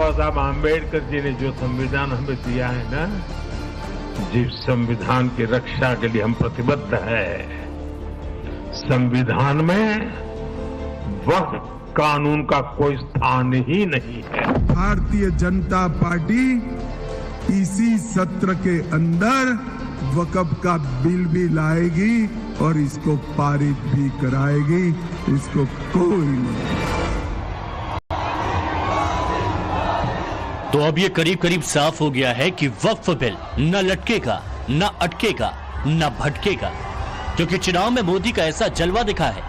बाबा साहब आम्बेडकर जी ने जो संविधान हमें दिया है ना, जिस संविधान की रक्षा के लिए हम प्रतिबद्ध है, संविधान में वक्फ कानून का कोई स्थान ही नहीं है। भारतीय जनता पार्टी इसी सत्र के अंदर वक्फ का बिल भी लाएगी और इसको पारित भी कराएगी, इसको कोई नहीं। तो अब ये करीब करीब साफ हो गया है कि वक्फ बिल न लटकेगा, न अटकेगा, न भटकेगा, क्योंकि चुनाव में मोदी का ऐसा जलवा दिखा है,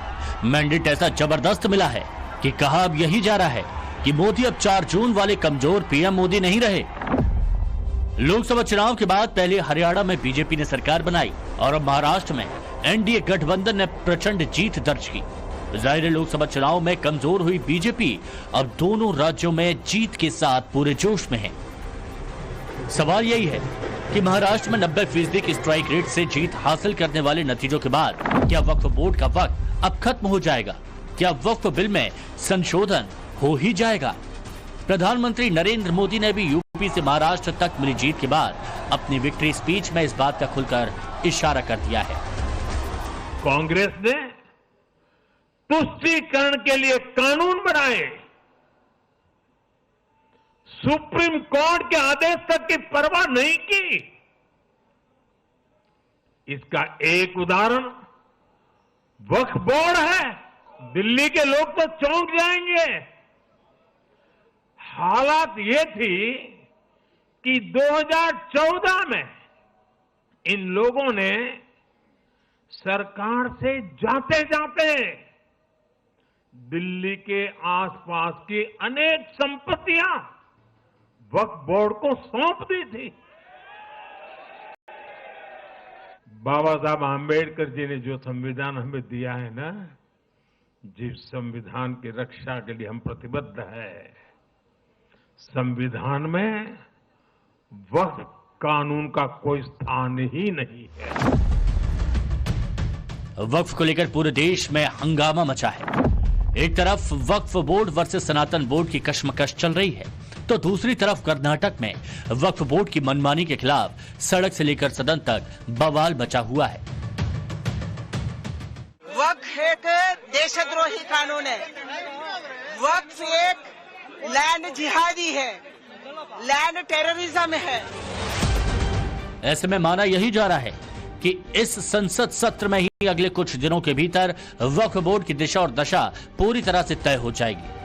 मैंडेट ऐसा जबरदस्त मिला है कि कहा अब यही जा रहा है कि मोदी अब 4 जून वाले कमजोर पीएम मोदी नहीं रहे। लोकसभा चुनाव के बाद पहले हरियाणा में बीजेपी ने सरकार बनाई और अब महाराष्ट्र में एनडीए गठबंधन ने प्रचंड जीत दर्ज की। जाहिर है लोकसभा चुनाव में कमजोर हुई बीजेपी अब दोनों राज्यों में जीत के साथ पूरे जोश में है। सवाल यही है कि महाराष्ट्र में 90% की स्ट्राइक रेट से जीत हासिल करने वाले नतीजों के बाद क्या वक्फ बोर्ड का वक्त अब खत्म हो जाएगा? क्या वक्फ बिल में संशोधन हो ही जाएगा? प्रधानमंत्री नरेंद्र मोदी ने भी यूपी से महाराष्ट्र तक मिली जीत के बाद अपनी विक्ट्री स्पीच में इस बात का खुलकर इशारा कर दिया है। कांग्रेस ने तुष्टीकरण के लिए कानून बनाए, सुप्रीम कोर्ट के आदेश तक की परवाह नहीं की। इसका एक उदाहरण वक्फ बोर्ड है। दिल्ली के लोग तो चौंक जाएंगे। हालात ये थी कि 2014 में इन लोगों ने सरकार से जाते जाते दिल्ली के आसपास की अनेक संपत्तियां वक्फ बोर्ड को सौंप दी थी। बाबा साहब आम्बेडकर जी ने जो संविधान हमें दिया है ना, जिस संविधान की रक्षा के लिए हम प्रतिबद्ध है, संविधान में वक्फ कानून का कोई स्थान ही नहीं है। वक्फ को लेकर पूरे देश में हंगामा मचा है। एक तरफ वक्फ बोर्ड वर्सेस सनातन बोर्ड की कशमकश चल रही है, तो दूसरी तरफ कर्नाटक में वक्फ बोर्ड की मनमानी के खिलाफ सड़क से लेकर सदन तक बवाल मचा हुआ है। वक्फ एक देशद्रोही कानून है। वक्फ एक लैंड जिहादी है, लैंड टेररिज्म है। ऐसे में माना यही जा रहा है कि इस संसद सत्र में ही अगले कुछ दिनों के भीतर वक्फ बोर्ड की दिशा और दशा पूरी तरह से तय हो जाएगी।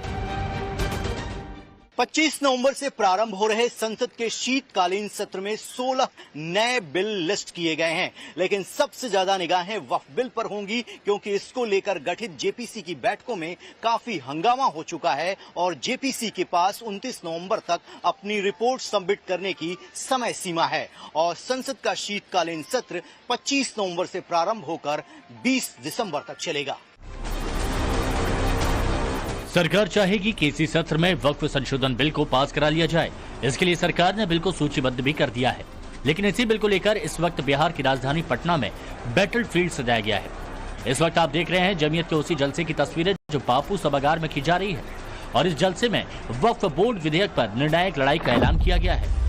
25 नवंबर से प्रारंभ हो रहे संसद के शीतकालीन सत्र में 16 नए बिल लिस्ट किए गए हैं, लेकिन सबसे ज्यादा निगाहें वक्फ बिल पर होंगी, क्योंकि इसको लेकर गठित जेपीसी की बैठकों में काफी हंगामा हो चुका है और जेपीसी के पास 29 नवंबर तक अपनी रिपोर्ट सबमिट करने की समय सीमा है और संसद का शीतकालीन सत्र 25 नवंबर से प्रारंभ होकर 20 दिसंबर तक चलेगा। सरकार चाहेगी कि इसी सत्र में वक्फ संशोधन बिल को पास करा लिया जाए। इसके लिए सरकार ने बिल को सूचीबद्ध भी कर दिया है, लेकिन इसी बिल को लेकर इस वक्त बिहार की राजधानी पटना में बैटल फील्ड सजाया गया है। इस वक्त आप देख रहे हैं जमीयत के उसी जलसे की तस्वीरें जो बापू सभागार में की जा रही है और इस जलसे में वक्फ बोर्ड विधेयक पर निर्णायक लड़ाई का ऐलान किया गया है।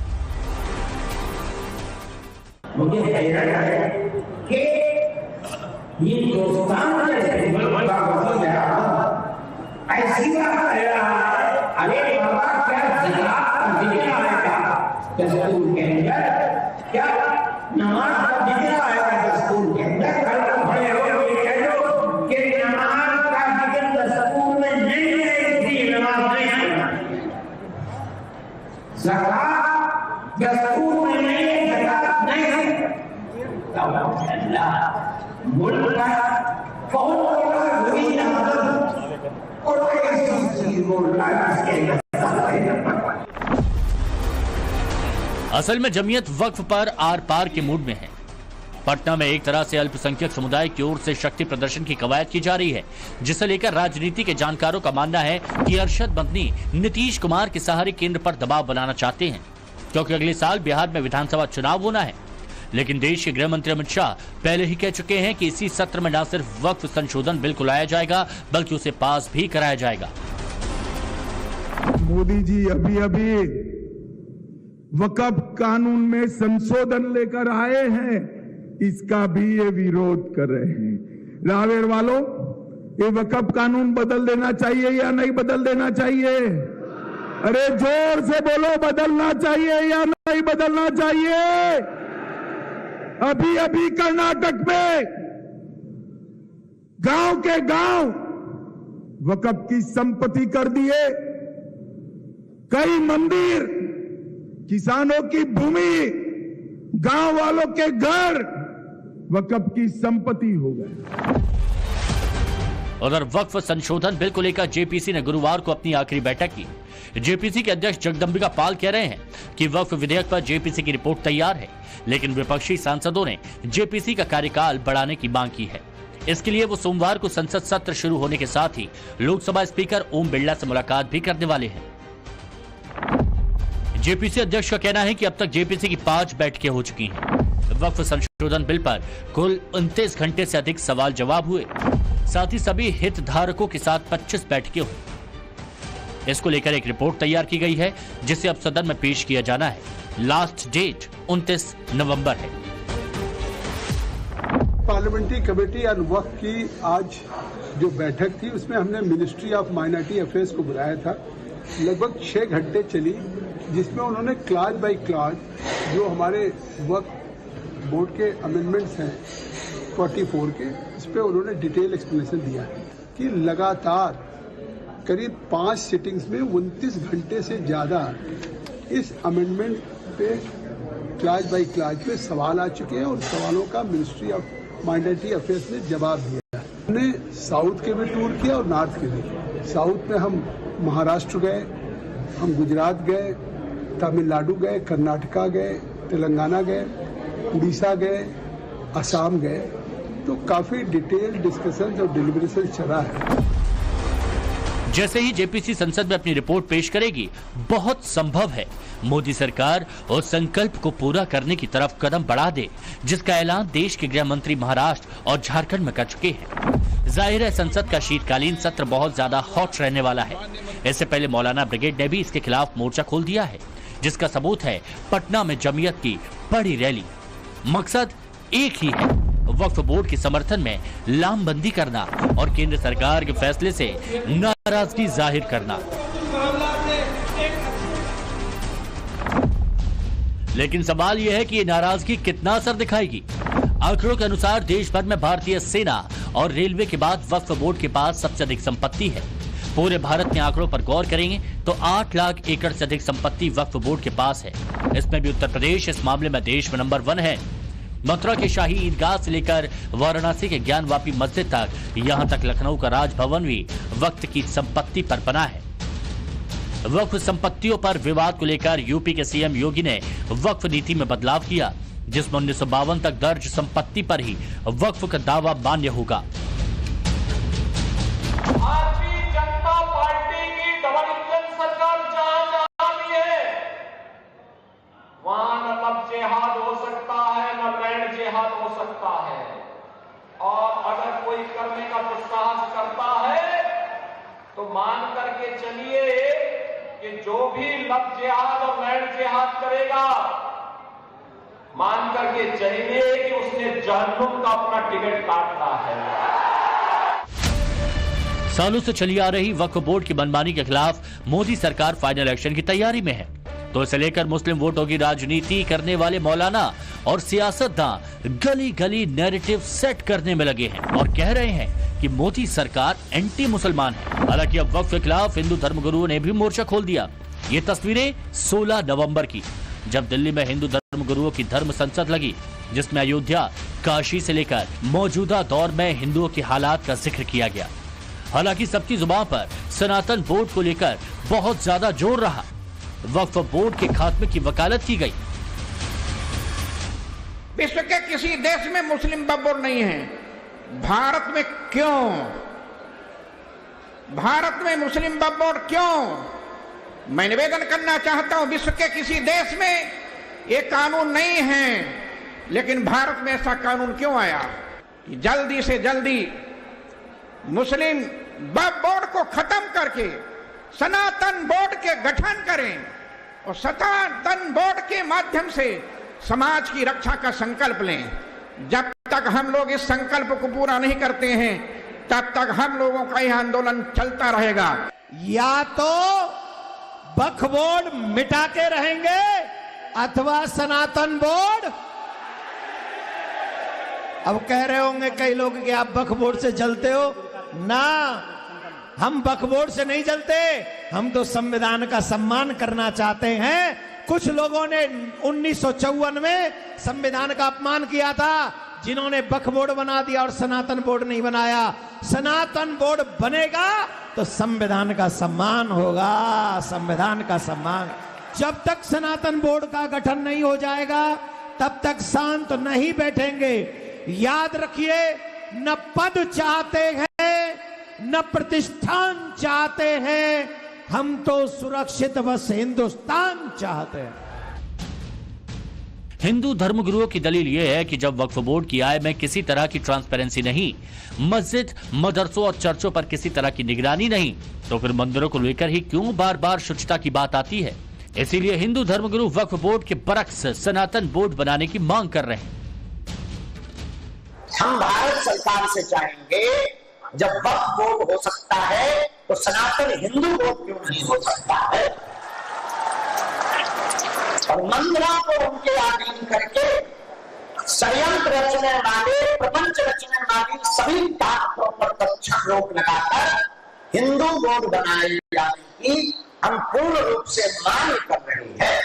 ऐसी बात कर रहा है, अरे बाबा क्या ज़कात दिखना आएगा दस्तूर के अंदर, क्या नमाज का दिखना आएगा दस्तूर के अंदर? कल भले हो ये कह दो कि नमाज का जिक्र दस्तूर में नहीं है, इसलिए नमाज नहीं है। ज़कात दस्तूर में नहीं है, ज़कात नहीं है। अल्लाह मुल्क का बहुत बड़ा वही नमाज असल में जमीयत वक्फ पर आर पार के मूड में है। पटना में एक तरह से अल्पसंख्यक समुदाय की ओर से शक्ति प्रदर्शन की कवायद की जा रही है, जिसे लेकर राजनीति के जानकारों का मानना है कि अरशद मदनी नीतीश कुमार के सहारे केंद्र पर दबाव बनाना चाहते हैं, क्योंकि अगले साल बिहार में विधानसभा चुनाव होना है। लेकिन देश के गृह मंत्री अमित शाह पहले ही कह चुके हैं कि इसी सत्र में न सिर्फ वक्फ संशोधन बिल को लाया जाएगा, बल्कि उसे पास भी कराया जाएगा। मोदी जी अभी अभी वक्फ कानून में संशोधन लेकर आए हैं, इसका भी ये विरोध कर रहे हैं। रावेर वालों, ये वक्फ कानून बदल देना चाहिए या नहीं बदल देना चाहिए? अरे जोर से बोलो, बदलना चाहिए या नहीं बदलना चाहिए? अभी अभी कर्नाटक में गांव के गांव वक्फ की संपत्ति कर दिए, कई मंदिर, किसानों की भूमि, गांव वालों के घर वक्फ की संपत्ति हो गए। उधर वक्फ संशोधन बिल को लेकर जेपीसी ने गुरुवार को अपनी आखिरी बैठक की। जेपीसी के अध्यक्ष जगदंबिका पाल कह रहे हैं कि वक्फ विधेयक पर जेपीसी की रिपोर्ट तैयार है, लेकिन विपक्षी सांसदों ने जेपीसी का कार्यकाल बढ़ाने की मांग की है। इसके लिए वो सोमवार को संसद सत्र शुरू होने के साथ ही लोकसभा स्पीकर ओम बिरला से मुलाकात भी करने वाले हैं। जेपीसी अध्यक्ष का कहना है कि अब तक जेपीसी की 5 बैठकें हो चुकी हैं। वक्फ संशोधन बिल पर कुल 29 घंटे से अधिक सवाल जवाब हुए, साथ ही सभी हितधारकों के साथ 25 बैठकें हुई। इसको लेकर एक रिपोर्ट तैयार की गई है, जिसे अब सदन में पेश किया जाना है। लास्ट डेट 29 नवंबर है। पार्लियामेंट्री कमेटी ऑन वक्फ की आज जो बैठक थी, उसमें हमने मिनिस्ट्री ऑफ माइनॉरिटी अफेयर्स को बुलाया था। लगभग 6 घंटे चली, जिसमें उन्होंने क्लाज बाय क्लाज जो हमारे वक्फ बोर्ड के अमेंडमेंट्स हैं 44 के, इस पर उन्होंने डिटेल एक्सप्लेनेशन दिया है कि लगातार करीब 5 सिटिंग्स में 29 घंटे से ज़्यादा इस अमेंडमेंट पे क्लाज बाय क्लाज पे सवाल आ चुके हैं और सवालों का मिनिस्ट्री ऑफ माइनॉरिटी अफेयर्स ने जवाब दिया है। हमने साउथ के भी टूर किया और नॉर्थ के भी। साउथ में हम महाराष्ट्र गए, हम गुजरात गए, तमिलनाडु गए, कर्नाटका गए, तेलंगाना गए, उड़ीसा गए, असम गए। तो काफी डिटेल डिस्कशन और डिलिब्रेशन चला है। जैसे ही जेपीसी संसद में अपनी रिपोर्ट पेश करेगी, बहुत संभव है मोदी सरकार उस संकल्प को पूरा करने की तरफ कदम बढ़ा दे, जिसका ऐलान देश के गृह मंत्री महाराष्ट्र और झारखंड में कर चुके हैं। जाहिर है संसद का शीतकालीन सत्र बहुत ज्यादा हॉट रहने वाला है। इससे पहले मौलाना ब्रिगेड ने भी इसके खिलाफ मोर्चा खोल दिया है, जिसका सबूत है पटना में जमीयत की बड़ी रैली। मकसद एक ही है, वक्फ बोर्ड के समर्थन में लामबंदी करना और केंद्र सरकार के फैसले से नाराजगी जाहिर करना। लेकिन सवाल यह है कि ये नाराजगी कितना असर दिखाएगी। आंकड़ों के अनुसार देश भर में भारतीय सेना और रेलवे के बाद वक्फ बोर्ड के पास सबसे अधिक संपत्ति है। पूरे भारत में आंकड़ों पर गौर करेंगे तो 8 लाख एकड़ से अधिक संपत्ति वक्फ बोर्ड के पास है। इसमें भी उत्तर प्रदेश इस मामले में देश में नंबर 1 है। मथुरा के शाही ईदगाह से लेकर वाराणसी के ज्ञानवापी मस्जिद तक, यहाँ तक लखनऊ का राजभवन भी वक्त की संपत्ति पर बना है। वक्फ संपत्तियों पर विवाद को लेकर यूपी के सीएम योगी ने वक्फ नीति में बदलाव किया, जिसमें 1952 तक दर्ज संपत्ति पर ही वक्फ का दावा मान्य होगा। भारतीय जनता पार्टी की डबल इंजन सरकार जहां भी है, वहां न लव जिहाद हो सकता है, न लैंड जिहाद हो सकता है। और अगर कोई करने का दुस्साहस करता है तो मान करके चलिए कि जो भी लव जिहाद और लैंड जिहाद करेगा, मान करके चलिए कि उसने जहन्नुम का अपना टिकट काटना है। सालों से चली आ रही वक्फ बोर्ड की मनमानी के खिलाफ मोदी सरकार फाइनल एक्शन की तैयारी में है, तो इसे लेकर मुस्लिम वोटों की राजनीति करने वाले मौलाना और सियासतदान गली गली नैरेटिव सेट करने में लगे हैं और कह रहे हैं कि मोदी सरकार एंटी मुसलमान है। हालांकि अब वक्फ के खिलाफ हिंदू धर्मगुरुओं ने भी मोर्चा खोल दिया। ये तस्वीरें 16 नवंबर की, जब दिल्ली में हिंदू धर्मगुरुओं की धर्म संसद लगी, जिसमें अयोध्या, काशी से लेकर मौजूदा दौर में हिंदुओं के हालात का जिक्र किया गया। हालांकि सबकी जुबान पर सनातन बोर्ड को लेकर बहुत ज्यादा जोर रहा। वक्फ बोर्ड के खात्मे की वकालत की गई। विश्व के किसी देश में मुस्लिम वक्फ बोर्ड नहीं है। भारत में क्यों? भारत में मुस्लिम वक्फ बोर्ड क्यों? मैं निवेदन करना चाहता हूं, विश्व के किसी देश में ये कानून नहीं है, लेकिन भारत में ऐसा कानून क्यों आया कि जल्दी से जल्दी मुस्लिम वक्फ बोर्ड को खत्म करके सनातन बोर्ड के गठन करें और सनातन बोर्ड के माध्यम से समाज की रक्षा का संकल्प लें। जब तक हम लोग इस संकल्प को पूरा नहीं करते हैं तब तक हम लोगों का यह आंदोलन चलता रहेगा। या तो वक्फ बोर्ड मिटा के रहेंगे अथवा सनातन बोर्ड। अब कह रहे होंगे कई लोग कि आप वक्फ बोर्ड से जलते हो ना, हम वक्फ बोर्ड से नहीं जलते, हम तो संविधान का सम्मान करना चाहते हैं। कुछ लोगों ने 1954 में संविधान का अपमान किया था, जिन्होंने वक्फ बोर्ड बना दिया और सनातन बोर्ड नहीं बनाया। सनातन बोर्ड बनेगा तो संविधान का सम्मान होगा, संविधान का सम्मान। जब तक सनातन बोर्ड का गठन नहीं हो जाएगा तब तक शांत नहीं बैठेंगे। याद रखिए, न पद चाहते हैं न प्रतिष्ठान चाहते हैं, हम तो सुरक्षित बस हिंदुस्तान चाहते हैं। हिंदू धर्मगुरुओं की दलील यह है कि जब वक्फ बोर्ड की आय में किसी तरह की ट्रांसपेरेंसी नहीं, मस्जिद, मदरसों और चर्चों पर किसी तरह की निगरानी नहीं, तो फिर मंदिरों को लेकर ही क्यों बार बार शुचिता की बात आती है। इसीलिए हिंदू धर्मगुरु वक्फ बोर्ड के बरक्स सनातन बोर्ड बनाने की मांग कर रहे हैं। हम भारत सरकार से चाहेंगे, जब वक्फ बोर्ड हो सकता है तो सनातन हिंदू बोर्ड क्यों नहीं हो सकता है। और मंदिरों को उनके अधीन करके षड्यंत्र रचने वाले, प्रपंच रचने वाली सभी ताकतों पर तत्क्षण रोक लगाकर हिंदू बोर्ड बनाए जाने की हम पूर्ण रूप से मांग कर रहे हैं।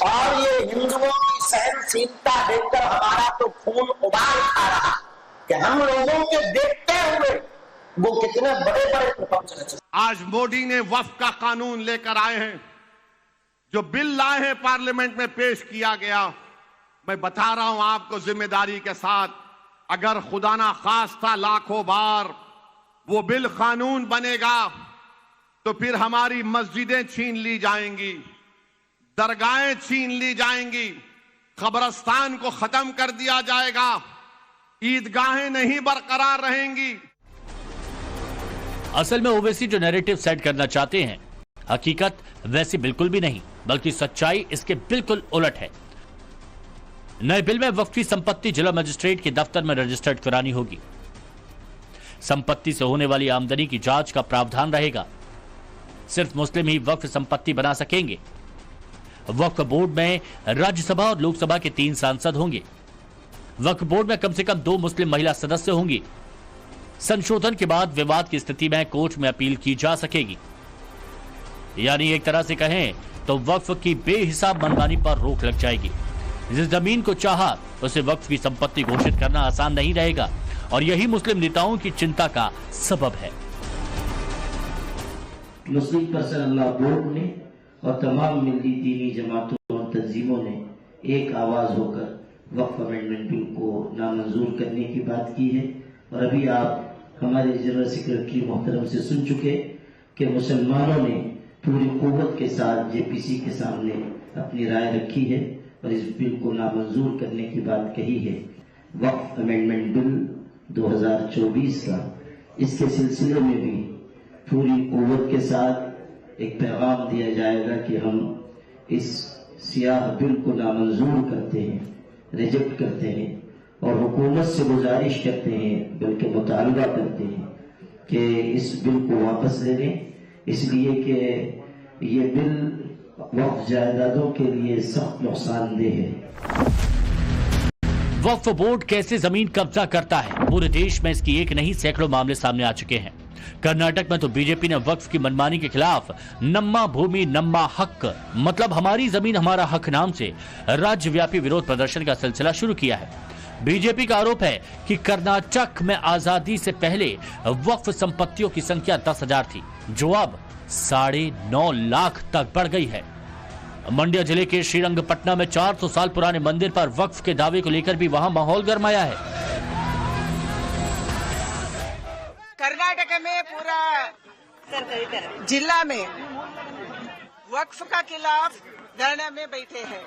और ये हिंदुओं की सहनशीलता देखकर हमारा तो खून उबाल खा रहा कि हम लोगों के देखते हुए वो कितने बड़े बड़े प्रपंच रचे। आज मोदी ने वक्फ का कानून लेकर आए हैं, जो बिल लाए हैं पार्लियामेंट में पेश किया गया। मैं बता रहा हूं आपको जिम्मेदारी के साथ, अगर खुदा ना खास्ता लाखों बार वो बिल कानून बनेगा तो फिर हमारी मस्जिदें छीन ली जाएंगी, दरगाहें छीन ली जाएंगी, कब्रिस्तान को खत्म कर दिया जाएगा, ईदगाहें नहीं बरकरार रहेंगी। असल में ओवैसी जो नैरेटिव सेट करना चाहते हैं, हकीकत वैसी बिल्कुल भी नहीं, बल्कि सच्चाई इसके बिल्कुल उलट है। नए बिल में वक्फ की संपत्ति जिला मजिस्ट्रेट के दफ्तर में रजिस्टर्ड करानी होगी। संपत्ति से होने वाली आमदनी की जांच का प्रावधान रहेगा। सिर्फ मुस्लिम ही वक्फ संपत्ति बना सकेंगे। वक्फ बोर्ड में राज्यसभा और लोकसभा के 3 सांसद होंगे। वक्फ बोर्ड में कम से कम 2 मुस्लिम महिला सदस्य होंगी। संशोधन के बाद विवाद की स्थिति में कोर्ट में अपील की जा सकेगी। यानी एक तरह से कहें तो वक्फ की बेहिसाब मनमानी पर रोक लग जाएगी। जिस जमीन को चाहा उसे वक्फ की संपत्ति घोषित करना आसान नहीं रहेगा, और यही मुस्लिम नेताओं की चिंता का सबब है। मुस्लिम पर्सनल लॉ बोर्ड ने और तमाम मिली दीनी जमातों और तंजीमों ने एक आवाज होकर वक्फ अमेंडमेंट बिल को नामंजूर करने की बात की है। और अभी आप हमारे जनरल सेक्रेटरी मोहतरम से सुन चुके कि मुसलमानों ने पूरी कुव्वत के साथ जेपीसी के सामने अपनी राय रखी है और इस बिल को नामंजूर करने की बात कही है। वक्फ अमेंडमेंट बिल 2024 का इसके सिलसिले में भी पूरी कुव्वत के साथ एक पैगाम दिया जाएगा कि हम इस सियाह बिल को नामंजूर करते हैं, रिजेक्ट करते हैं और हुकूमत से गुजारिश करते हैं, बल्कि मुतालबा करते हैं कि इस बिल को वापस ले लें, इसलिए कि ये बिल वक्फ जायदादों के लिए सख्त नुकसानदेह है। वक्फ बोर्ड कैसे जमीन कब्जा करता है, पूरे देश में इसकी एक नहीं सैकड़ों मामले सामने आ चुके हैं। कर्नाटक में तो बीजेपी ने वक्फ की मनमानी के खिलाफ नम्मा भूमि नम्मा हक, मतलब हमारी जमीन हमारा हक नाम से राज्यव्यापी विरोध प्रदर्शन का सिलसिला शुरू किया है। बीजेपी का आरोप है कि कर्नाटक में आजादी से पहले वक्फ संपत्तियों की संख्या 10,000 थी, जो अब 9.5 लाख तक बढ़ गई है। मंड्या जिले के श्रीरंगपट्टनम में 400 साल पुराने मंदिर पर वक्फ के दावे को लेकर भी वहां माहौल गरमाया है। कर्नाटक में पूरा जिला में वक्फ का खिलाफ धरने में बैठे हैं।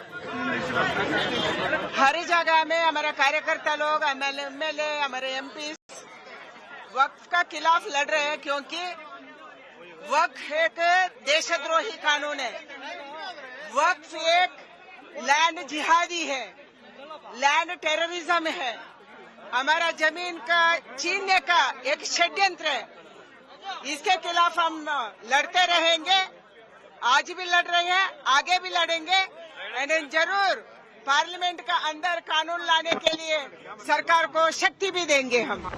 हर जगह में हमारे कार्यकर्ता लोग, एमएलए, हमारे एमपी वक्फ का खिलाफ लड़ रहे हैं क्योंकि वक्फ एक देशद्रोही कानून है। वक्फ एक लैंड जिहादी है, लैंड टेररिज्म है, हमारा जमीन का छीनने का एक षड्यंत्र है। इसके खिलाफ हम लड़ते रहेंगे, आज भी लड़ रहे हैं, आगे भी लड़ेंगे। एंड जरूर पार्लियामेंट का अंदर कानून लाने के लिए सरकार को शक्ति भी देंगे हम।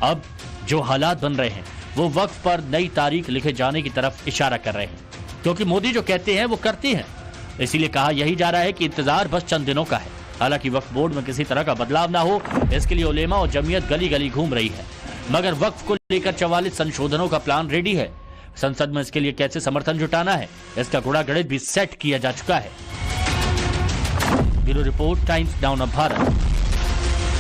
अब जो हालात बन रहे हैं वो वक्फ पर नई तारीख लिखे जाने की तरफ इशारा कर रहे हैं, क्योंकि मोदी जो कहते हैं वो करते हैं। इसीलिए कहा यही जा रहा है कि इंतजार बस चंद दिनों का है। हालांकि वक्फ बोर्ड में किसी तरह का बदलाव ना हो, इसके लिए उलेमा और जमीयत गली गली घूम रही है। मगर वक्फ को लेकर 44 संशोधनों का प्लान रेडी है। संसद में इसके लिए कैसे समर्थन जुटाना है, इसका घोड़ा गणित भी सेट किया जा चुका है। Bureau report, times now Bharat.